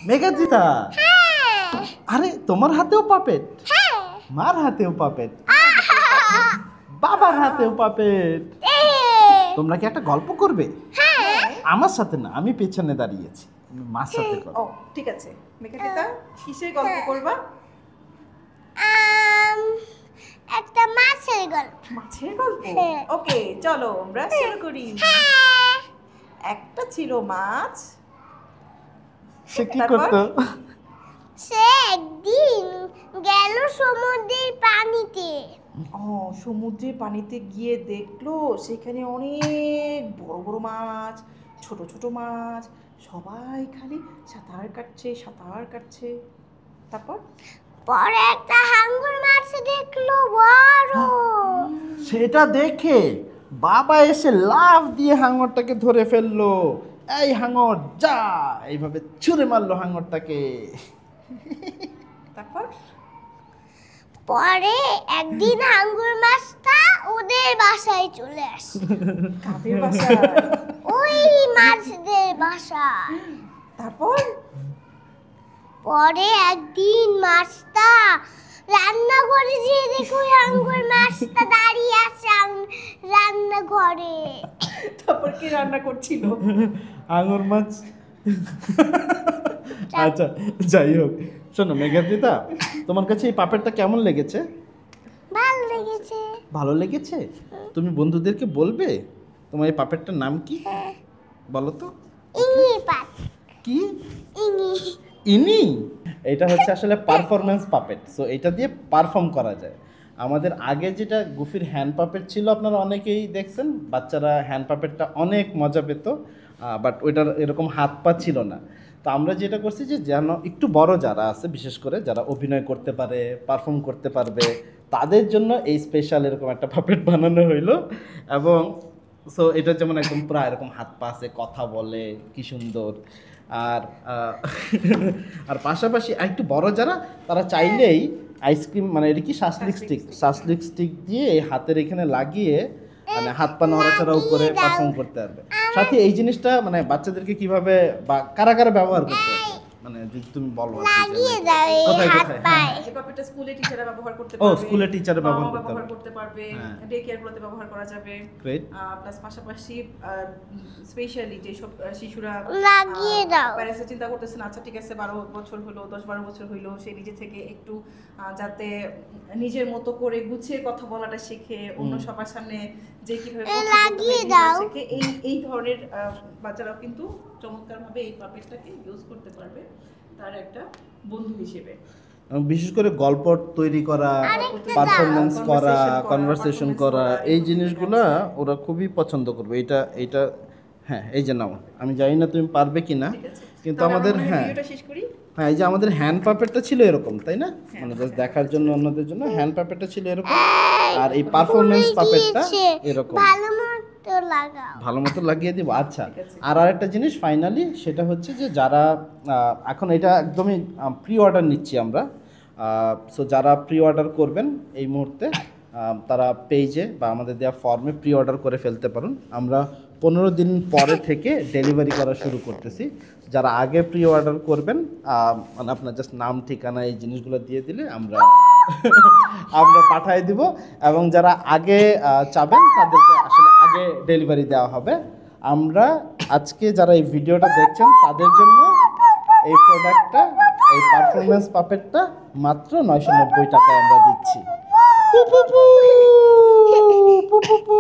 মেঘাজিতা, হ্যাঁ আরে তোমার হাতেও পাপেট, হ্যাঁ মার হাতেও পাপেট, বাবার হাতেও পাপেট। তোমরা কি একটা গল্প করবে? হ্যাঁ আমার সাথে না, আমি পেছনে দাঁড়িয়েছি, তুমি মার সাথে করো। ও ঠিক আছে, মেঘাজিতা কিসের গল্প করবা? একটা মাছের গল্প। মাছের গল্প? হ্যাঁ। ওকে চলো আমরা শুরু করি। হ্যাঁ একটা ছিল মাছ। সে কি তারপর? করতো? সে একদিন গেল সমুদ্রের পানিতে। ও সমুদ্রের পানিতে গিয়ে দেখলো সেখানে অনেক বড় বড় মাছ, ছোট ছোট মাছ, সবাই খালি সাঁতার কাটছে সাঁতার কাটছে। তারপর পরে একটা হাঙ্গর মাছ দেখলো বড়। সেটা দেখে বাবা এসে লাফ দিয়ে হাঙরটাকে ধরে ফেললো। এই হাঙর যা, এইভাবে ছুঁড়ে মারলো হাঙরটাকে। তারপর পরে একদিন হাঙ্গর মাছটা ওদের বাসায় চলে আসে। কাদের বাসায়? ওই মাছদের বাসায়। তারপর পরে একদিন মাছটা রান্না করে যেয়ে দেখো ওই হাঙ্গর মাছটা দাঁড়িয়ে আছে রান্নাঘরে। তারপর কি রান্না করছিল? হাঙর মাছ। আচ্ছা যাই হোক, শোনো মেঘাদিতা, তোমার কাছে এই পাপড়টা কেমন লেগেছে? ভালো লেগেছে। ভালো লেগেছে? তুমি বন্ধুদেরকে বলবে তোমার এই পাপড়টার নাম কি? বলো তো। ইংলি পাত কি? ইংলি। ইনি? এটা হচ্ছে আসলে পারফরমেন্স পাপেট। সো এটা দিয়ে পারফর্ম করা যায়। আমাদের আগে যেটা গুফির হ্যান্ড পাপেট ছিল, আপনারা অনেকেই দেখছেন, বাচ্চারা হ্যান্ড পাপেটটা অনেক মজা পেত, বাট ওইটার এরকম হাত পা ছিল না। তো আমরা যেটা করছি যে যেন একটু বড় যারা আছে, বিশেষ করে যারা অভিনয় করতে পারে, পারফর্ম করতে পারবে, তাদের জন্য এই স্পেশাল এরকম একটা পাপেট বানানো হইলো। এবং সো এটা যেমন একদম প্রায় এরকম হাত পা আছে, কথা বলে, কি সুন্দর। আর আর পাশাপাশি একটু বড় যারা, তারা চাইলেই আইসক্রিম, মানে এটা কি শাসলিক স্টিক দিয়ে এই হাতের এখানে লাগিয়ে মানে হাত পা নড়াচড়াও করে পারফর্ম করতে পারবে। সাথে এই জিনিসটা মানে বাচ্চাদেরকে কিভাবে বা কারা কারা ব্যবহার করতে পারবে, মানে যদি তুমি বলো আর কি যে লাগিয়ে দাও এই কোথায় হাত কোথায়? পায়ে। এই পাপেটটা স্কুলে টিচাররা ব্যবহার করতে ও, পারবে, স্কুলে টিচাররা ব্যবহার মামাও করতে ব্যবহার পারবে। করতে পারবে, হ্যাঁ। ডে কেয়ারগুলোতে ব্যবহার করা যাবে। গ্রেট। প্লাস পাশাপাশি স্পেশালি যেসব শিশুরা লাগিয়ে দাও। প্যারেন্টসরা চিন্তা করতেছেন, আচ্ছা ঠিক আছে 12 বছর হলো, 10-12 বছর হলো, সে নিজে থেকে একটু যাতে নিজের মতো করে গুছিয়ে কথা বলাটা শেখে, অন্য সবার সামনে যে কিভাবে কথা বলতে হয় লাগিয়ে এই দাও। শেখে, এই ধরনের বাচ্চারাও কিন্তু চমৎকারভাবে এই পাপেটটাকে ইউজ করতে পারবে তার একটা বন্ধু হিসেবে। বিশেষ করে গল্প তৈরি করা, পারফরমেন্স করা, কনভারসেশন করা, এই জিনিসগুলা ওরা খুবই পছন্দ করবে। এটা হ্যাঁ, এই যে নাও, আমি জানি না তুমি পারবে কি না, ঠিক আছে, কিন্তু তাহলে আমাদের আমরা হ্যাঁ ভিডিওটা শেষ করি। হ্যাঁ, এই যে আমাদের হ্যান্ড পাপেটটা ছিল এরকম, তাই না? মানে জাস্ট দেখার জন্য, অন্যদের জন্য হ্যান্ড পাপেটটা ছিল এরকম, আর এই পারফরমেন্স পাপেটটা এরকম। ভালো মতো লাগাও। ভালো মতো লাগিয়ে দিব। আচ্ছা, ঠিক আছে। আর আরেকটা জিনিস ফাইনালি, সেটা হচ্ছে যে যারা এখন এটা একদমই প্রি অর্ডার নিচ্ছি আমরা, সো যারা প্রি অর্ডার করবেন এই মুহূর্তে, তারা পেজে বা আমাদের দেওয়া ফর্মে প্রি অর্ডার করে ফেলতে পারেন। আমরা 15 দিন পরে থেকে ডেলিভারি করা শুরু করতেছি। যারা আগে প্রি অর্ডার করবেন, মানে আপনার জাস্ট নাম, ঠিকানা, এই জিনিসগুলো দিয়ে দিলে আমরা আমরা পাঠিয়ে দিব। এবং যারা আগে চাবেন তাদেরকে আসলে আগে ডেলিভারি দেওয়া হবে। আমরা আজকে যারা এই ভিডিওটা দেখছেন তাদের জন্য এই প্রোডাক্টটা, এই পারফরমেন্স পাপেটটা মাত্র 990 টাকায় আমরা দিচ্ছি। পু পু পু, পু পু পু।